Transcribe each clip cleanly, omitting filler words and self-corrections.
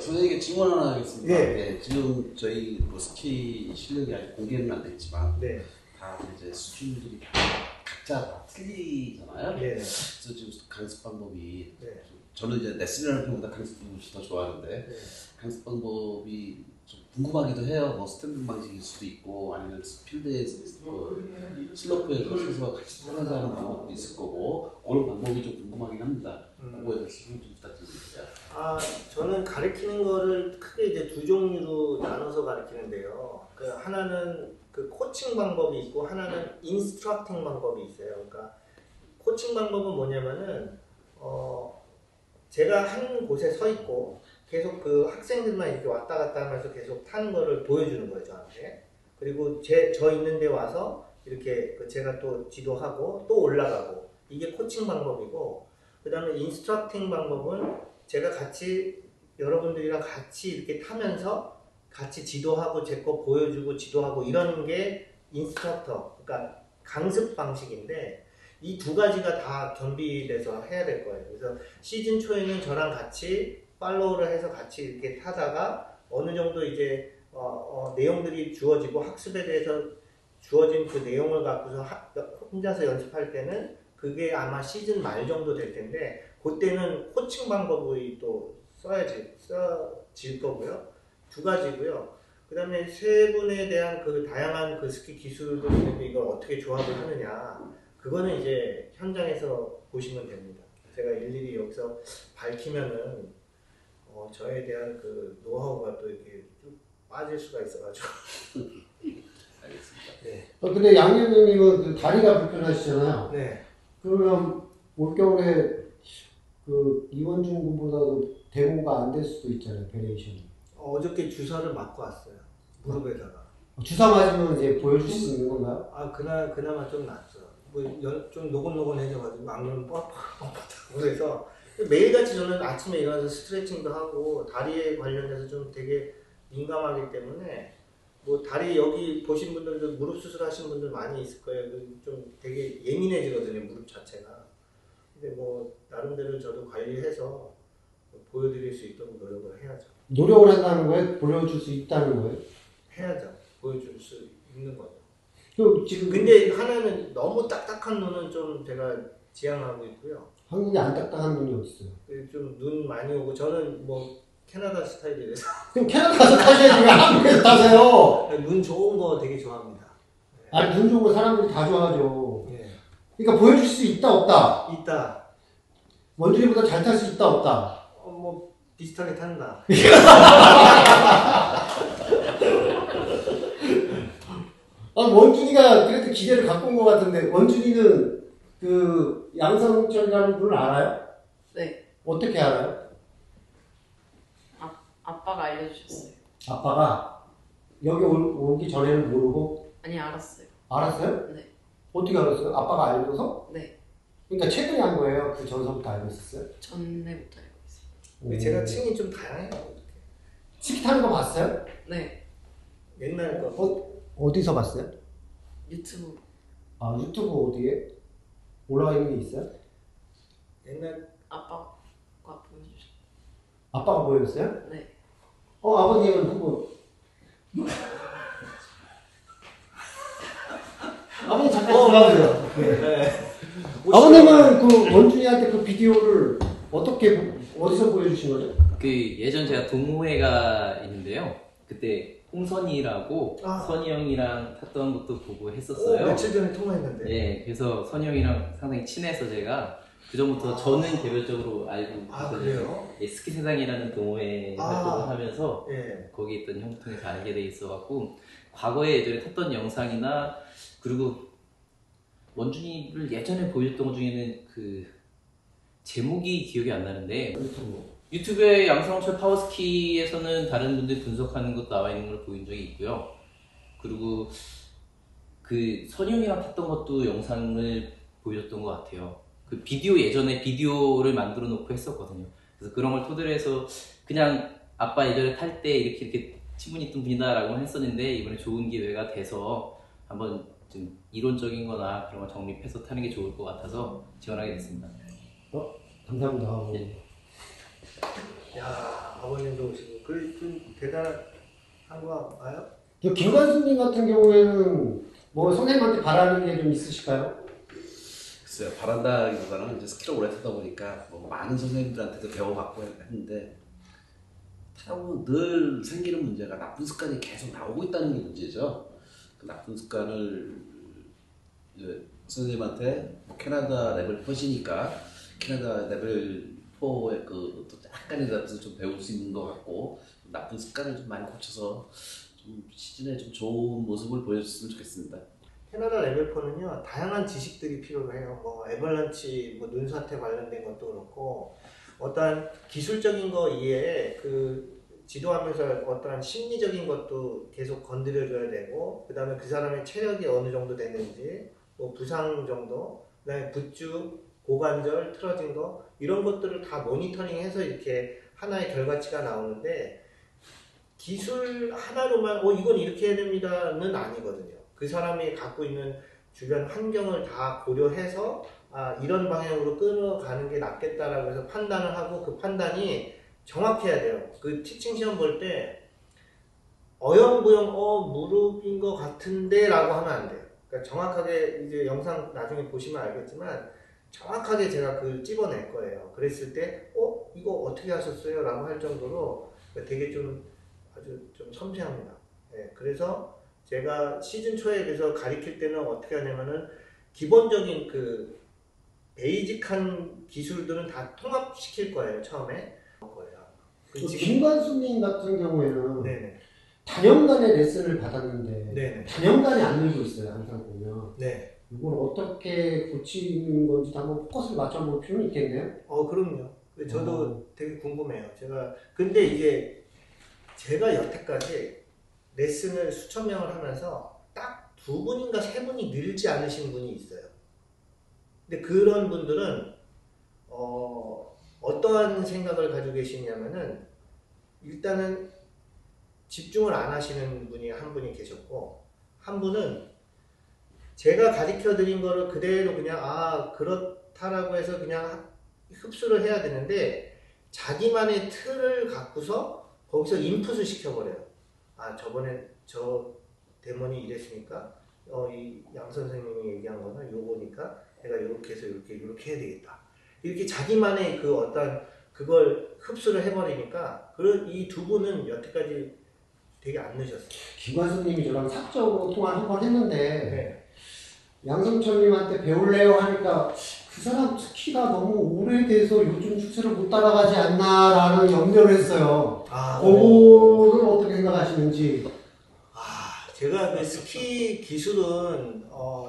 선생님께 질문 하나 하겠습니다. 예. 네, 지금 저희 뭐 스키 실력이 아직 공개는 안 됐지만 네. 다 이제 수준들이 각자 다 틀리잖아요. 네. 그래서 지금 강습 방법이 네. 저는 이제 레슨을 하는 것보다 강습 방법을 더 좋아하는데 네. 강습 방법이 좀 궁금하기도 해요. 뭐 스탠딩 방식일 수도 있고 아니면 필드에서 슬로프에서 서서 같이 타면서 하는 방법도 있을 거고 그런 방법이 좀 궁금하긴 합니다. 그거에 대해서 좀 부탁드립니다. 저는 가르치는 거를 크게 이제 두 종류로 나눠서 가르치는데요. 그 하나는 그 코칭 방법이 있고 하나는 인스트럭팅 방법이 있어요. 그러니까 코칭 방법은 뭐냐면은 제가 한 곳에 서 있고 계속 그 학생들만 이렇게 왔다 갔다 하면서 계속 타는 거를 보여주는 거예요, 저한테. 그리고 저 있는 데 와서 이렇게 제가 또 지도하고 또 올라가고 이게 코칭 방법이고, 그 다음에 인스트럭팅 방법은 제가 같이 여러분들이랑 같이 이렇게 타면서 같이 지도하고 제 거 보여주고 지도하고 이런 게 인스트럭터, 그러니까 강습 방식인데 이 두 가지가 다 겸비돼서 해야 될 거예요. 그래서 시즌 초에는 저랑 같이 팔로우를 해서 같이 이렇게 타다가 어느 정도 이제 내용들이 주어지고 학습에 대해서 주어진 그 내용을 갖고서 혼자서 연습할 때는 그게 아마 시즌 말 정도 될 텐데 그때는 코칭 방법이 또 써질 거고요. 두 가지고요. 그 다음에 세 분에 대한 그 다양한 그 스키 기술들이 있는데 이걸 어떻게 조합을 하느냐, 그거는 이제 현장에서 보시면 됩니다. 제가 일일이 여기서 밝히면은 저에 대한 그 노하우가 또 이렇게 쭉 빠질 수가 있어가지고. 알겠습니다. 네. 근데 양현님은 그 다리가 불편하시잖아요. 네. 그러면 올겨울에 그 이원중 군보다도 데모가 안 될 수도 있잖아요, 베리에이션이. 어저께 주사를 맞고 왔어요. 무릎에다가. 주사 맞으면 이제 보여줄 수 있는 건가요? 그나마 좀 낫죠. 좀 노곤노곤해져가지고 안 그러면 뻣뻣하고 그래서 매일같이 저는 아침에 일어나서 스트레칭도 하고 다리에 관련해서 좀 되게 민감하기 때문에 뭐 다리 여기 보신 분들도 무릎 수술하신 분들 많이 있을 거예요. 좀 되게 예민해지거든요, 무릎 자체가. 근데 뭐 나름대로 저도 관리해서 보여드릴 수 있도록 노력을 해야죠. 노력을 한다는 거예요? 보여줄 수 있다는 거예요? 해야죠. 보여줄 수 있는 거죠. 지금 근데 하나는 너무 딱딱한 눈은 좀 제가 지향하고 있고요. 한국에 안 딱딱한 눈이 어딨어요? 좀 눈 많이 오고 저는 뭐 캐나다 스타일이라서. 그럼 캐나다 가서 타셔야지 왜 한국에서 타세요? 눈 좋은 거 되게 좋아합니다. 네. 아니 눈 좋은 거 사람들이 다 좋아하죠. 네. 그러니까 보여줄 수 있다 없다? 있다. 원준이보다 잘 탈 수 있다 없다? 뭐 비슷하게 탄다. 원준이가 그래도 기대를 갖고 온 것 같은데, 원준이는 그 양성철이라는 분을 알아요? 네. 어떻게 알아요? 아빠가 알려주셨어요. 아빠가 여기 오기 전에는 모르고? 아니, 알았어요. 알았어요? 네. 어떻게 알았어요? 아빠가 알려줘서? 네. 그러니까 최근에 한 거예요? 그 전서부터 알고 있었어요? 전에부터 알고 있어요. 제가 층이 좀 다양해요. 스키 타는 거 봤어요? 네. 옛날 거. 어디서 봤어요? 유튜브. 아, 유튜브 어디에? 올라가 있는 게 있어요? 옛날 아빠가 보여주셨어요. 아빠가 보여줬어요? 네. 아버님은 누구? 아버님 잠깐 들어가세요. 네. 아버님은 그 원준이한테 그 비디오를 어디서 보여주신 거죠? 그 예전 제가 동호회가 있는데요. 그때 홍선이라고 아. 선이 형이랑 탔던 것도 보고 했었어요. 며칠 전에 통화했는데. 네, 그래서 선이 형이랑 상당히 친해서 제가 그 전부터 저는 개별적으로 알고 있거든요. 그래요? 예, 스키 세상이라는 동호회 활동을 하면서 예. 거기 있던 형 통해서 알게 돼 있어갖고 과거에 예전에 탔던 영상이나 그리고 원준이를 예전에 보여줬던 것 중에는 그 제목이 기억이 안 나는데 유튜브에 양성철 파워스키에서는 다른 분들 분석하는 것 나와 있는 걸 보인 적이 있고요. 그리고 그 선영이랑 탔던 것도 영상을 보여줬던 것 같아요. 그 비디오 예전에 비디오를 만들어 놓고 했었거든요. 그래서 그런 걸 토대로 해서 그냥 아빠 예전에 탈 때 이렇게 친분이 있던 분이다라고 했었는데 이번에 좋은 기회가 돼서 한번 좀 이론적인 거나 그런 걸 정립해서 타는 게 좋을 것 같아서 지원하게 됐습니다. 감사합니다. 네. 야, 아버님도 오시고 좀 대단한 거 봐요? 저 김관수님 같은 경우에는 뭐 선생님한테 바라는 게 좀 있으실까요? 글쎄요, 바란다기보다는 이제 스키를 오래 타다 보니까 뭐 많은 선생님들한테도 배워봤고 했는데 타고 늘 생기는 문제가 나쁜 습관이 계속 나오고 있다는 게 문제죠. 그 나쁜 습관을 이제 선생님한테 캐나다 레벨 4시니까 캐나다 레벨 4의 그 약간이라도 좀 배울 수 있는 것 같고 나쁜 습관을 좀 많이 고쳐서 좀 시즌에 좀 좋은 모습을 보여줬으면 좋겠습니다. 캐나다 레벨 4는요 다양한 지식들이 필요해요. 뭐 애벌란치, 뭐 눈사태 관련된 것도 그렇고 어떠한 기술적인 거 이외에 그 지도하면서 어떠한 심리적인 것도 계속 건드려줘야 되고 그 다음에 그 사람의 체력이 어느 정도 되는지 뭐 부상 정도 그 다음에 부주, 고관절, 틀어진 거 이런 것들을 다 모니터링해서 이렇게 하나의 결과치가 나오는데 기술 하나로만 이건 이렇게 해야 됩니다는 아니거든요. 그 사람이 갖고 있는 주변 환경을 다 고려해서 이런 방향으로 끌어가는 게 낫겠다라고 해서 판단을 하고 그 판단이 정확해야 돼요. 그 티칭 시험 볼 때 어영부영 무릎인 것 같은데 라고 하면 안 돼요. 그러니까 정확하게 이제 영상 나중에 보시면 알겠지만 정확하게 제가 그걸 집어낼 거예요. 그랬을 때 이거 어떻게 하셨어요? 라고 할 정도로 되게 좀 아주 좀 섬세합니다. 네, 그래서 제가 시즌 초에 그래서 가르칠 때는 어떻게 하냐면은 기본적인 그 베이직한 기술들은 다 통합시킬 거예요. 처음에. 김관수님 같은 경우에는 네네. 단연간의 레슨을 받았는데 네네. 단연간에 안 늘고 있어요. 항상 보면. 네. 이걸 어떻게 고치는 건지 한번 포커스를 맞춰볼 필요는 있겠네요. 그럼요. 저도 되게 궁금해요. 근데 이게 제가 여태까지 레슨을 수천 명을 하면서 딱 2분인가 3분이 늘지 않으신 분이 있어요. 근데 그런 분들은 어떠한 생각을 가지고 계시냐면은 일단은 집중을 안 하시는 분이 한 분이 계셨고 한 분은 제가 가르쳐 드린 거를 그대로 그냥 그렇다라고 해서 그냥 흡수를 해야 되는데 자기만의 틀을 갖고서 거기서 인풋을 시켜버려요. 저번에 저 데몬이 이랬으니까 이 양 선생님이 얘기한 거는 요거니까 내가 이렇게 해서 이렇게 해야 되겠다. 이렇게 자기만의 그 어떤 그걸 흡수를 해버리니까 이 두 분은 여태까지 되게 안 늦었어요. 김관수님이 저랑 사적으로 통화를 한 번 했는데 네. 양성철님한테 배울래요 하니까 그 사람 스키가 너무 오래돼서 요즘 추세를 못 따라가지 않나라는 염려를 했어요. 그거를 어떻게 생각하시는지. 제가 그 스키 기술은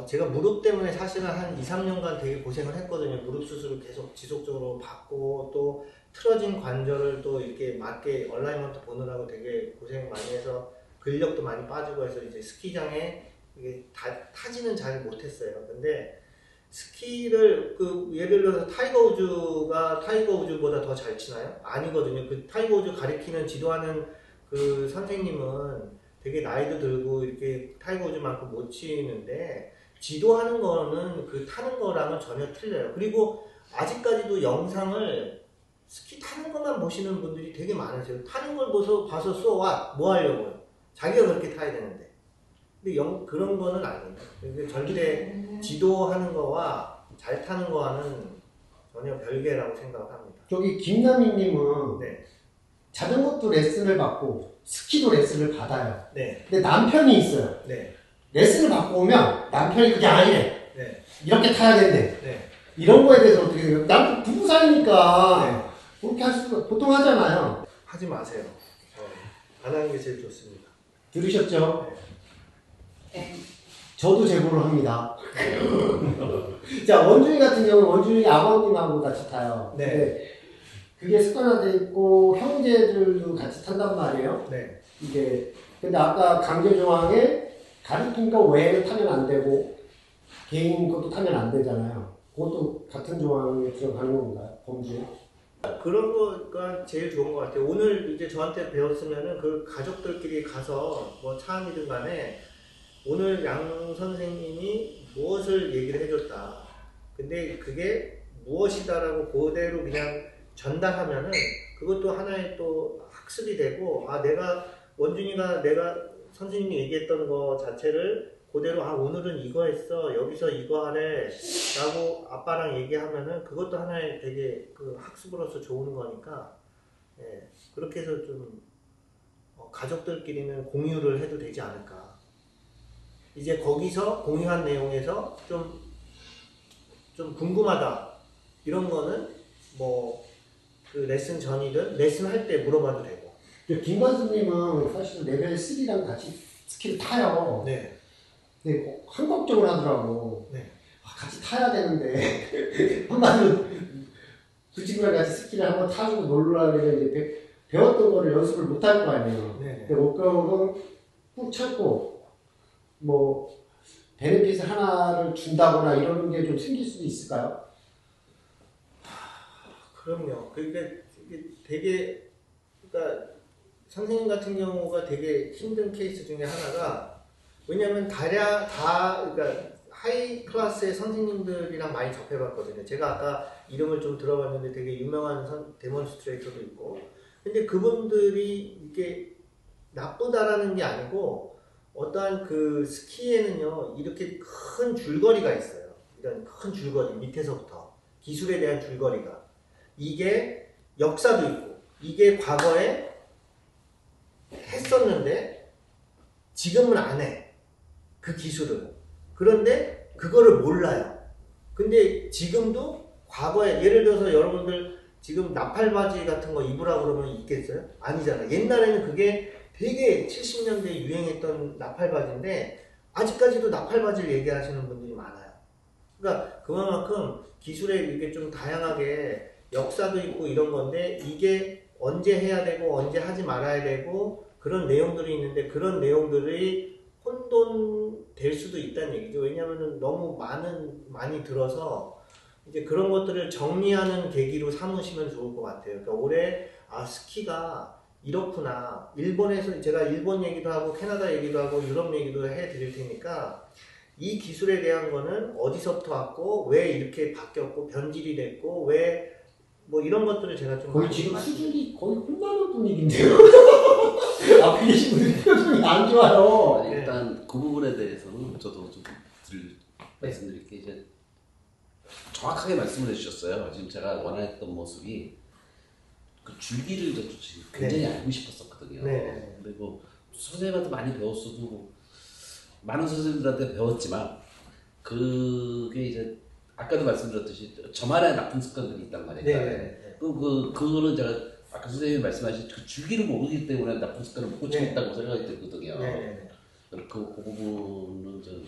제가 무릎 때문에 사실은 한 2-3년간 되게 고생을 했거든요. 무릎 수술을 계속 지속적으로 받고 또 틀어진 관절을 또 이렇게 맞게 얼라이먼트 보느라고 되게 고생 많이 해서 근력도 많이 빠지고 해서 이제 스키장에 이게 타지는 잘 못했어요. 근데 스키를 예를 들어서 타이거 우즈보다 더 잘 치나요? 아니거든요. 그 타이거 우즈 가리키는 지도하는 그 선생님은 되게 나이도 들고 이렇게 타이거 우즈만큼 못 치는데 지도하는 거는 그 타는 거랑은 전혀 틀려요. 그리고 아직까지도 영상을 스키 타는 것만 보시는 분들이 되게 많으세요. 타는 걸 봐서 쏘와 뭐 하려고요? 자기가 그렇게 타야 되는데. 근데 그런 거는 아니에요. 절대 지도하는 거와 잘 타는 거와는 전혀 별개라고 생각합니다. 저기 김남희님은 네. 자전거도 레슨을 받고 스키도 레슨을 받아요. 네. 근데 남편이 있어요. 네. 레슨을 받고 오면 남편이 그게 아니래. 네. 이렇게 타야 된대. 네. 이런 거에 대해서 어떻게 생각해요? 남 부부 사이니까 네. 그렇게 할 수가 보통 하잖아요. 하지 마세요. 안 하는 게 제일 좋습니다. 들으셨죠? 네. 저도 제보를 합니다. 자, 원준이 같은 경우는 원준이 아버님하고 같이 타요. 네. 근데 그게 습관화돼 있고 형제들도 같이 탄단 말이에요. 네. 이게 근데 아까 강제조항에 가르친 거 외에 타면 안 되고 개인 것도 타면 안 되잖아요. 그것도 같은 조항에 들어가는 건가요? 범주에? 그런 거가 제일 좋은 것 같아요. 오늘 이제 저한테 배웠으면은 그 가족들끼리 가서 뭐 차 안이든 간에 오늘 양 선생님이 무엇을 얘기를 해줬다. 근데 그게 무엇이다라고 그대로 그냥 전달하면은 그것도 하나의 또 학습이 되고, 아, 원준이가 내가 선생님이 얘기했던 거 자체를 그대로, 아, 오늘은 이거 했어, 여기서 이거 하래 라고 아빠랑 얘기하면은 그것도 하나의 되게 그 학습으로서 좋은 거니까, 예, 그렇게 해서 좀 가족들끼리는 공유를 해도 되지 않을까. 이제 거기서 공유한 내용에서 좀 궁금하다 이런 거는 뭐 그 레슨 전이든 레슨 할 때 물어봐도 되고. 김관수님은 사실 레벨 3랑 같이 스키를 타요. 네. 근데 한 걱정을 하더라고. 네. 아, 같이 타야 되는데 한마디로 그 친구랑 같이 스키를 한번 타주고 놀라 그러면 이제 배웠던 거를 연습을 못 할 거 아니에요. 네. 근데 목표는 꾹 참고 뭐 베네핏을 하나를 준다거나 이런 게 좀 생길 수도 있을까요? 그럼요. 그게 되게, 그러니까 선생님 같은 경우가 되게 힘든 케이스 중에 하나가, 왜냐면 그러니까 하이 클래스의 선생님들이랑 많이 접해봤거든요. 제가 아까 이름을 좀 들어봤는데 되게 유명한 데몬스트레이터도 있고, 근데 그분들이 이게 나쁘다라는 게 아니고, 어떠한 그 스키에는요, 이렇게 큰 줄거리가 있어요. 이런 큰 줄거리, 밑에서부터 기술에 대한 줄거리가, 이게 역사도 있고, 이게 과거에 했었는데 지금은 안 해, 그 기술을. 그런데 그거를 몰라요. 근데 지금도 과거에, 예를 들어서 여러분들 지금 나팔바지 같은 거 입으라고 그러면 입겠어요? 아니잖아. 옛날에는 그게 되게 70년대에 유행했던 나팔바지인데 아직까지도 나팔바지를 얘기하시는 분들이 많아요. 그러니까 그만큼 기술에 이게 좀 다양하게 역사도 있고 이런 건데, 이게 언제 해야 되고 언제 하지 말아야 되고 그런 내용들이 있는데, 그런 내용들이 혼돈될 수도 있다는 얘기죠. 왜냐하면 너무 많이 들어서 이제 그런 것들을 정리하는 계기로 삼으시면 좋을 것 같아요. 그러니까 올해 스키가 이렇구나. 일본에서 제가 일본 얘기도 하고 캐나다 얘기도 하고 유럽 얘기도 해드릴 테니까, 이 기술에 대한 거는 어디서부터 왔고 왜 이렇게 바뀌었고 변질이 됐고 왜 뭐 이런 것들을 제가 좀 거의 지금 수준이 거의 혼나는 분위기인데요. 앞에 계신 분들이 표정이 안 좋아요. 아니, 일단 그 부분에 대해서는 저도 좀 말씀드릴 게, 이제 정확하게 말씀을 해주셨어요. 지금 제가 원했던 모습이 그 줄기를 지금 굉장히 알고 싶었었거든요. 근데 뭐 선생님한테 많이 배웠어도, 많은 선생님들한테 배웠지만, 그게 이제 아까도 말씀드렸듯이 저만의 나쁜 습관들이 있단 말이에요. 그거는 제가 아까 선생님이 말씀하신 그 줄기를 모르기 때문에 나쁜 습관을 못 고치겠다고 생각이 들거든요. 그 부분은 좀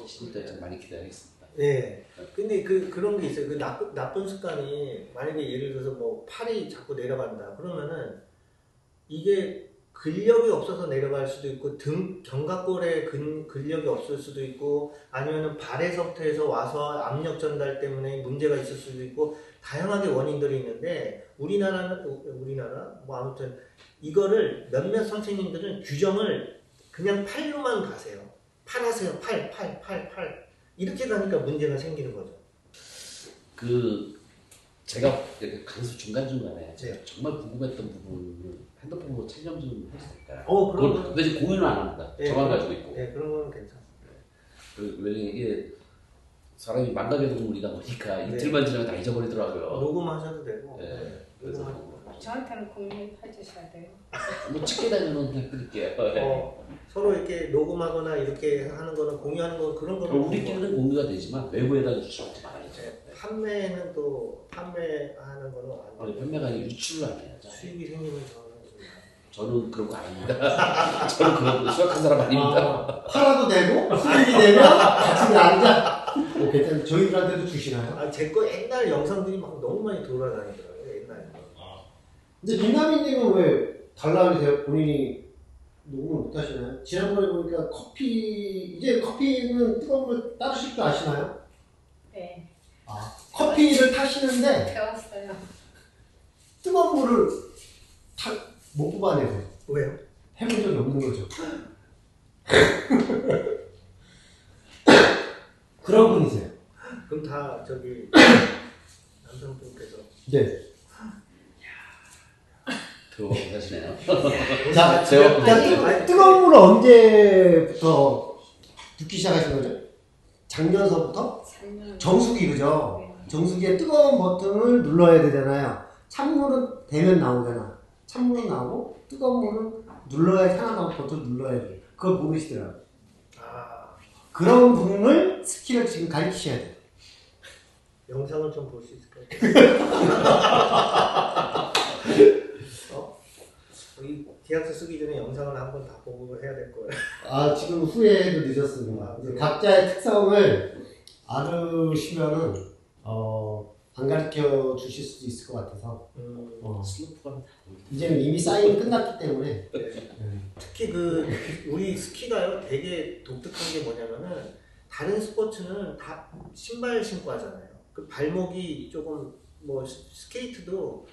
신입 때 좀 많이 기대하겠습니다. 네. 근데 그런 게 있어요. 그 나쁜 습관이, 만약에 예를 들어서 뭐 팔이 자꾸 내려간다 그러면은 이게 근력이 없어서 내려갈 수도 있고, 견갑골에 근력이 없을 수도 있고, 아니면은 발에서부터 해서 와서 압력 전달 때문에 문제가 있을 수도 있고, 다양하게 원인들이 있는데, 우리나라 뭐 아무튼 이거를 몇몇 선생님들은 규정을 그냥 팔로만 가세요. 팔 하세요. 팔 이렇게 가니까 문제가 생기는 거죠. 제가 강수 중간중간에 정말 궁금했던 부분을 핸드폰으로 촬영 좀 해도 될까요? 그런 근데 이제 공유는 안 합니다. 저만 가지고 있고. 네, 그런 건 괜찮습니다. 왜냐면 이게 사람이 망각의 동물이다 보니까 이틀만 지나면 다 잊어버리더라고요. 녹음하셔도 되고. 그래서 저한테는 공유해 주셔야 돼요. 뭐 찍게 되면은 그냥 끊을게요. 서로 이렇게 녹음하거나 이렇게 하는 거는 공유하는 거 그런 거는 우리끼리는 공유가 되지만 외부에다 주지 말아야죠. 판매는 또 판매하는 거는 아니, 판매가 아니라 유출을 안 해야죠. 수익이 생기면 저는 그런 거 아닙니다. 저는 그런 거 수학한 사람 아닙니다. 팔아도 되고 수익이 되면 같이 나누자. 괜찮아요. 저희들한테도 주시나요? 제 거 옛날 영상들이 막 너무 많이 돌아다니더라고요. 옛날에. 근데 민나미님은 왜 달라하세요? 본인이 녹음을 못 하시나요? 지난번에 보니까 이제 커피는 뜨거운 물 따르실 줄 아시나요? 네. 커피를 타시는데 배웠어요. 뜨거운 물을 못 뽑아내세요. 왜요? 해본 적이 없는 거죠. 그런 분이세요. 그럼 다 저기 남성분께서 네. 들어가시네요. 자, 제가 뜨거운 물을 언제부터 붓기 시작하신 거죠? 작년서부터? 작년. 정수기 그죠? 정수기에 뜨거운 버튼을 눌러야 되잖아요. 찬물은 되면 나오잖아. 찬물은 나오고 뜨거운 물은 눌러야 하나 버튼 눌러야 돼. 그걸 모르시더라고요. 그런 부분을 스킬을 지금 가르치셔야 돼요. 영상을 좀 볼 수 있을까요? 이 계약서 쓰기 전에 영상을 한번 다 보고 해야 될 거예요. 지금 후회도 늦었습니다. 이제 각자의 특성을 알으시면은 안 가르쳐 주실 수도 있을 것 같아서 슬로프가 이제는 이미 사인이 끝났기 때문에 특히 우리 스키가요 되게 독특한 게 뭐냐면은 다른 스포츠는 다 신발 신고 하잖아요. 그 발목이 조금 뭐 스케이트도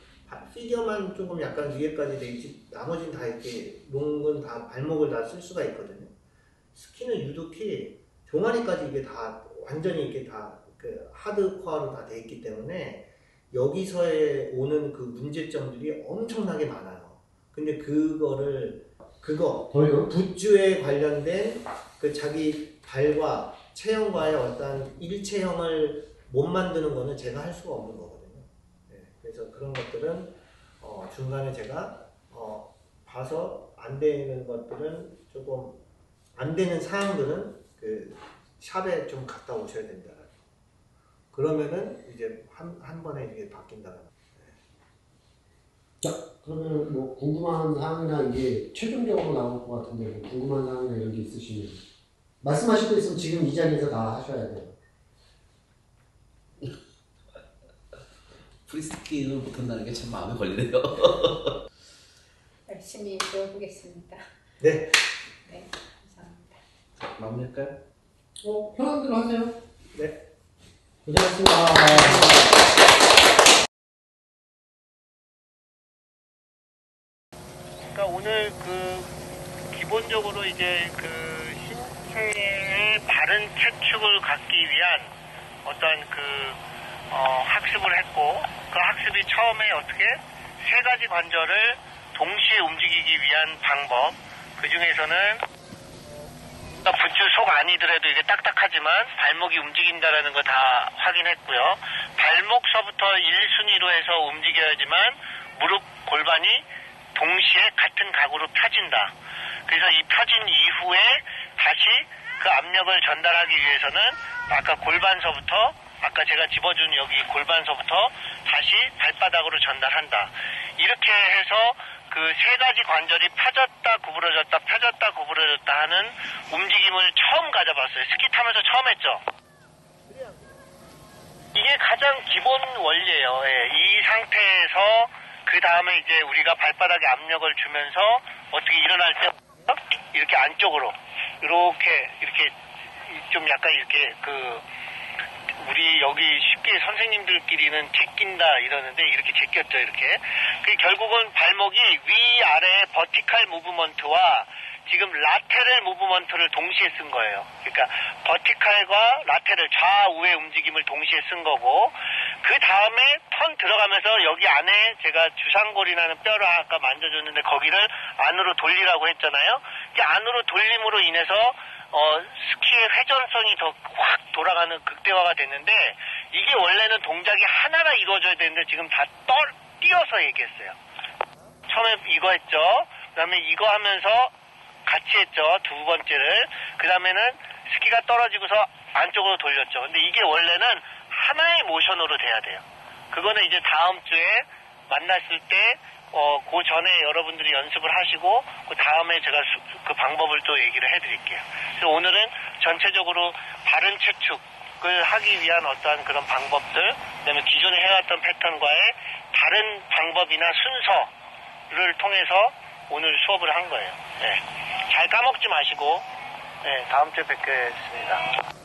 피겨만 조금 약간 위에까지 돼 있지 나머지는 다 이렇게 롱은 다 발목을 다 쓸 수가 있거든요. 스키는 유독히 종아리까지 이게 다 완전히 이렇게 다 그 하드코어로 다 돼 있기 때문에 여기서의 오는 그 문제점들이 엄청나게 많아요. 근데 그거 붓주에 관련된 그 자기 발과 체형과의 어떤 일체형을 못 만드는 거는 제가 할 수가 없는 거거든요. 네, 그래서 그런 것들은 중간에 제가 봐서 안 되는 것들은 조금 안 되는 사항들은 그 샵에 좀 갔다 오셔야 된다. 그러면은 이제 한 번에 이게 바뀐다. 자, 그러면 뭐 궁금한 사항이나 이게 최종적으로 나올 것 같은데 뭐 궁금한 사항이나 이런 게 있으시면 말씀하실 거 있으면 지금 이 자리에서 다 하셔야 돼요. 프리스키를 못한다는 게 참 마음에 걸리네요. 열심히 배워보겠습니다. 네. 네, 감사합니다. 마무리할까요? 편한 대로 하세요. 네. 고생하셨습니다. 그러니까 오늘 기본적으로 이제 신체의 바른 체축을 갖기 위한 어떤 학습을 했고 그 학습이 처음에 어떻게 세 가지 관절을 동시에 움직이기 위한 방법 그 중에서는 붓줄 속 아니더라도 이게 딱딱하지만 발목이 움직인다라는 거 다 확인했고요. 발목서부터 1순위로 해서 움직여야지만 무릎 골반이 동시에 같은 각으로 펴진다. 그래서 이 펴진 이후에 다시 그 압력을 전달하기 위해서는 아까 골반서부터 아까 제가 집어준 여기 골반서부터 다시 발바닥으로 전달한다. 이렇게 해서 그 세 가지 관절이 펴졌다 구부러졌다 펴졌다 구부러졌다 하는 움직임을 처음 가져봤어요. 스키 타면서 처음 했죠. 이게 가장 기본 원리예요. 이 상태에서 그 다음에 이제 우리가 발바닥에 압력을 주면서 어떻게 일어날 때 이렇게 안쪽으로 이렇게 좀 약간 이렇게 우리 여기 쉽게 선생님들끼리는 제낀다 이러는데 이렇게 제꼈죠. 이렇게 결국은 발목이 위아래 버티칼 무브먼트와 지금 라테럴 무브먼트를 동시에 쓴 거예요. 그러니까 버티칼과 라테럴 좌우의 움직임을 동시에 쓴 거고 그 다음에 턴 들어가면서 여기 안에 제가 주상골이라는 뼈를 아까 만져줬는데 거기를 안으로 돌리라고 했잖아요. 이 안으로 돌림으로 인해서 스키의 회전성이 더 확 돌아가는 극대화가 됐는데 이게 원래는 동작이 하나가 이루어져야 되는데 지금 다 띄어서 얘기했어요. 처음에 이거 했죠. 그 다음에 이거 하면서 같이 했죠. 두 번째를. 그 다음에는 스키가 떨어지고서 안쪽으로 돌렸죠. 근데 이게 원래는 하나의 모션으로 돼야 돼요. 그거는 이제 다음 주에 만났을 때, 그 전에 여러분들이 연습을 하시고, 그 다음에 제가 그 방법을 또 얘기를 해드릴게요. 그래서 오늘은 전체적으로 바른 체축을 하기 위한 어떠한 그런 방법들, 그 다음에 기존에 해왔던 패턴과의 다른 방법이나 순서를 통해서 오늘 수업을 한 거예요. 네. 잘 까먹지 마시고, 네, 다음 주에 뵙겠습니다.